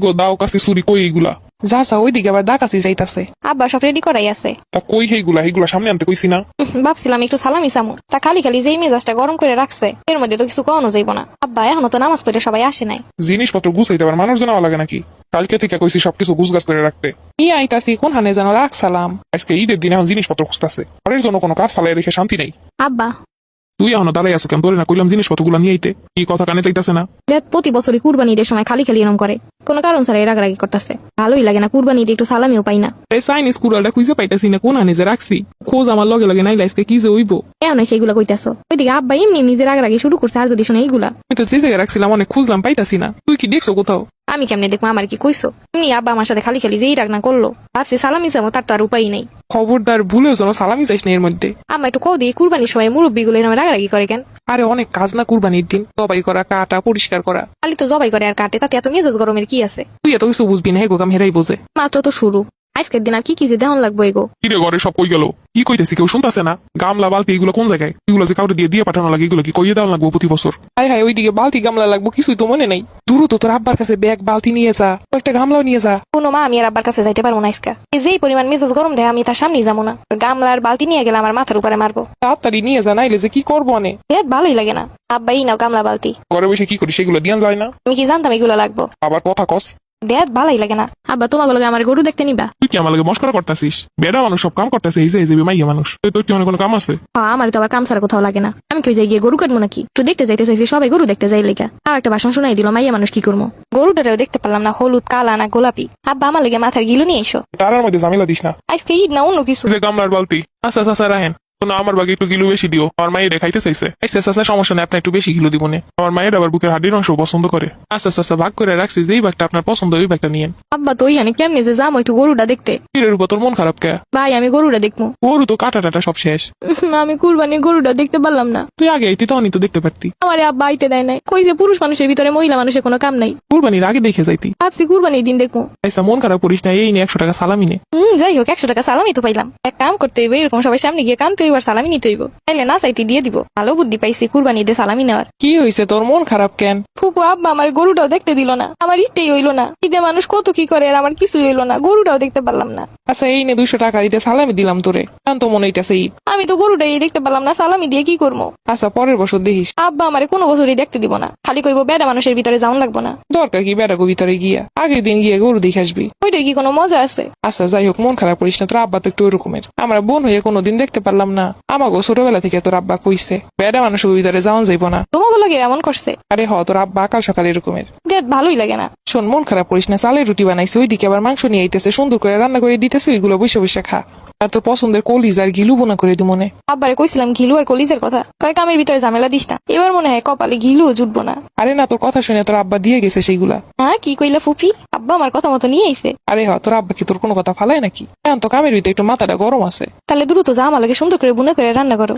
গো দাও কাছে চুরি কই এইগুলা? যা যা ওইদিকে আবার ডাকাছি যাইতাছে। আব্বা সব রেডি করাই আছে। তা কই এইগুলা সামনে আনতে কইছি না? ভাবছিলাম একটু সালামি সামু, তা খালি খালি যেই মেজাজটা গরম করে রাখছে এর মধ্যে তো কিছু কখনো যাইব না। আব্বা এখনো তো নামাজ পড়ে সবাই আসে নাই। জিনিসপত্র গুছাইতে আবার মানুষ জানাওয়া লাগে নাকি? কালকে থেকে কইছি সবকিছু গুছগাছ করে রাখতে। ই আইতাছি কোন হানে যেন রাখসালাম। আজকে ঈদের দিন এখন জিনিসপত্র খুঁজতেছে, ঘরের জন্য কোনো কাজ ফালাই রেখে শান্তি নেই। আব্বা তুই এখনো দাঁড়াই আছো কেন? তোরে না কইলাম জিনিসপত্রগুলো নিয়ে আইতে, কি কথা কানে চাইতাছে না? দেখ প্রতি বছরই কুরবানি ঈদের সময় খালি খালি এরম করে, কোনো কারণ ছাড়া রাগারাগি করতেছে। ভালোই লাগে না, কুরবানি ঈদে একটু সালামিও পাই না। এই চাইনিজ কুড়ালটা খুঁজে পাইতাছি না কোন হানে যে রাখছি। খোঁজ আমার লগে লগে নাই আজকে কি যে হইব। এখন সেইগুলা কইতাছো, ওইদিকে আব্বা এমনি নিজের রাগারাগি শুরু করছে। আর যদি শুনে এইগুলা আমি তো যে জায়গায় রাখছিলাম অনেক খুঁজলাম পাইতাছি না। তুই কি দেখছো কোথাও? আমি কেমনে দেখবো? আমার কি কইছো? এমনি আব্বা আমার সাথে খালি খালি যেই রাগ না করলো, ভাবছি সালামি যাবো, তার তো আর উপায় নেই। খবরদার ভুলেও যেন সালামি যাইস না এর মধ্যে। আম্মা একটু কও দিয়ে কুরবানির সময় মুরব্বী গুলো এরম রাগারাগি করে কেন? আরে অনেক কাজ না কুরবানির দিন, সবাই করা, কাটা, পরিষ্কার করা। খালি তো জবাই করে আর কাটে, তাতে এত মেজাজ গরমের কি আছে? তুই এত কিছু বুঝবি না, হেগো কাম হেরাই বোঝে। মাত্র তো শুরু, আজকের দিন আর কি কি যে দেহন লাগবো এগো। কিরে ঘরে সব কই গেল? কি কইতেছি কেউ শুনতাছে না? গামলা বালতি এগুলো কোন জায়গায়? এগুলো যে কাউকে দিয়ে দিয়ে পাঠানো লাগে, এগুলো কি কইয়ে দেওয়া লাগবো প্রতি বছর? হাই হাই ওইদিকে বালতি গামলা লাগবো কিছুই তো মনে নাই। দূরও তো তোর আব্বার কাছে ব্যাগ বালতি নিয়ে যা, একটা গামলাও নিয়ে যা। কোনো মা আমি আর আব্বার কাছে যাইতে পারবো না আজকা। এই যেই পরিমাণ মেজাজ গরম দেয় আমি তার সামনেই যাবো না। গামলার বালতি নিয়ে গেলে আমার মাথার উপরে মারবো। তাড়াতাড়ি নিয়ে যা, নাইলে যে কি করবো অনে। দেখ ভালোই লাগে না। আব্বা এই নাও গামলা বালতি। ঘরে বসে কি করি সেগুলো দিয়ান যায় না? আমি কি জানতাম এগুলো লাগবো? আবার কথা কস। দেখ ভালোই লাগে না। আব্বা তোমাকে লগে আমার গরু দেখতে নিবা? তুই কি আমার লাগে মস্করা করতেছিস? বেড়া মানুষ সব কাম করতেছে, এই যে মাইয়া মানুষ। তোর কি অনেক কোনো কাম আছে? হ্যাঁ, আমার তো আবার কাম ছাড়া কোথাও লাগে না। আমি কি যাই গিয়ে গরু কাটবো নাকি? একটু দেখতে যাইতে চাইছি, সবাই গরু দেখতে যাই লেখা। আর একটা ভাষণ শোনাই দিল, মাইয়া মানুষ কি করবো? গরুটারেও দেখতে পারলাম না, হলুদ কালা না গোলাপি। আব্বা আমার লেগে মাথার গিলু নিয়ে এসো। তারার মধ্যে ঝামেলা দিস না। আজকে ঈদ না অন্য কিছু? যে গামলার বালতি। আচ্ছা আচ্ছা রাহেন, না আমার বাগে একটু গিলু বেশি দিও, আমার মায়ের খাইতে চাইছে। আচ্ছা আচ্ছা সমস্যা নেই, আপনি একটু বেশি গিলু দিব না। আমার মায়ের আবার বুকের হাড্ডির অংশ পছন্দ করে। আচ্ছা আচ্ছা ভাগ করে রাখছি, যেই ব্যাগটা আপনার পছন্দ ওই ব্যাগটা নিয়েন। আব্বা তো ওইখানে কেমনে যে যাবো একটু গরুটা দেখতে? কিরের উপর তোর মন খারাপ কে? ভাই আমি গরুটা দেখবো। গরু তো কাটা টাটা সব শেষ। আমি কুরবানির গরুটা দেখতে পারলাম না। তুই আগে আইতি তখনই তো দেখতে পারতি। আমার আব্বা আইতে দেয় নাই, কই যে পুরুষ মানুষের ভিতরে মহিলা মানুষের কোনো কাম নাই। কুরবানির আগে দেখে যাইতি। ভাবছি কুরবানির দিন দেখবো। আচ্ছা মন খারাপ করিস না, এই নিয়ে 100 টাকা সালামি নে। যাই হোক 100 টাকা সালামি তো পাইলাম। এক কাম করতে হইব, এরকম সবাই সামনে গিয়ে কানতে হইব আর সালামি নিতে হইব। তাইলে না চাইতে দিয়ে দিব। ভালো বুদ্ধি পাইছি কুরবানি দিয়ে সালামি নেওয়ার। কি হয়েছে তোর মন খারাপ কেন? ফুপু আব্বা আমার গরুটাও দেখতে দিল না। আমার ইটেই হইলো না। ঈদে মানুষ কত কি করে আর আমার কিছুই হইলো না, গরুটাও দেখতে পারলাম না। আচ্ছা এই নে 200 টাকা দিতে সালামি দিলাম তোরে, এখন তো মনে হইতাছে ঈদ। আমি তো গরুটাই দেখতে পারলাম না, সালামি দিয়ে কি করবো? আচ্ছা পরের বছর দেখিস। আব্বা আমারে কোনো বছরই দেখতে দিব না, খালি কইব বেড়া মানুষের ভিতরে যাওন লাগবো না। দরকার কি বেড়াগো ভিতরে গিয়া, আগের দিন গিয়ে গরু দেখে আসবি। ওইটার কি কোনো মজা আছে? আচ্ছা যাই হোক মন খারাপ করিস না, তোর আব্বা তো একটু ওরকমের। আমরা বোন হয়ে কোনোদিন দেখতে পারলাম না। আমাকে ছোটবেলা থেকে তোর আব্বা কইছে বেড়া মানুষের ভিতরে যাওয়ান যাইব না। তোমাকে লাগে এমন করছে? আরে তোর আব্বা আকাল সকাল এরকমের। দেখ ভালোই লাগে না। শোন মন খারাপ করিস না, চালের রুটি বানাইছে, ওইদিকে আবার মাংস নিয়ে আইতেছে, সুন্দর করে রান্না করে দিতেছে, ওইগুলো বসে বসে খা। আর তোর পছন্দের কলিজ আর ঘিলু বোনা করে দি মনে। আব্বারে কইছিলাম ঘিলু আর কলিজের কথা, কয় কামের ভিতরে ঝামেলা দিস না। এবার মনে হয় কপালে ঘিলুও জুটবো না। আরে না, তোর কথা শুনে তোর আব্বা দিয়ে গেছে সেইগুলা। হ্যাঁ কি কইলা ফুপি? আব্বা আমার কথা মতো নিয়ে আইছে। আরে তোর আব্বা কি তোর কোনো কথা ফালায় নাকি? এখন তো কামের ভিতরে একটু মাথাটা গরম আছে। তাহলে দ্রুত যা আমার লাগে সুন্দর করে বুনে করে রান্না করো।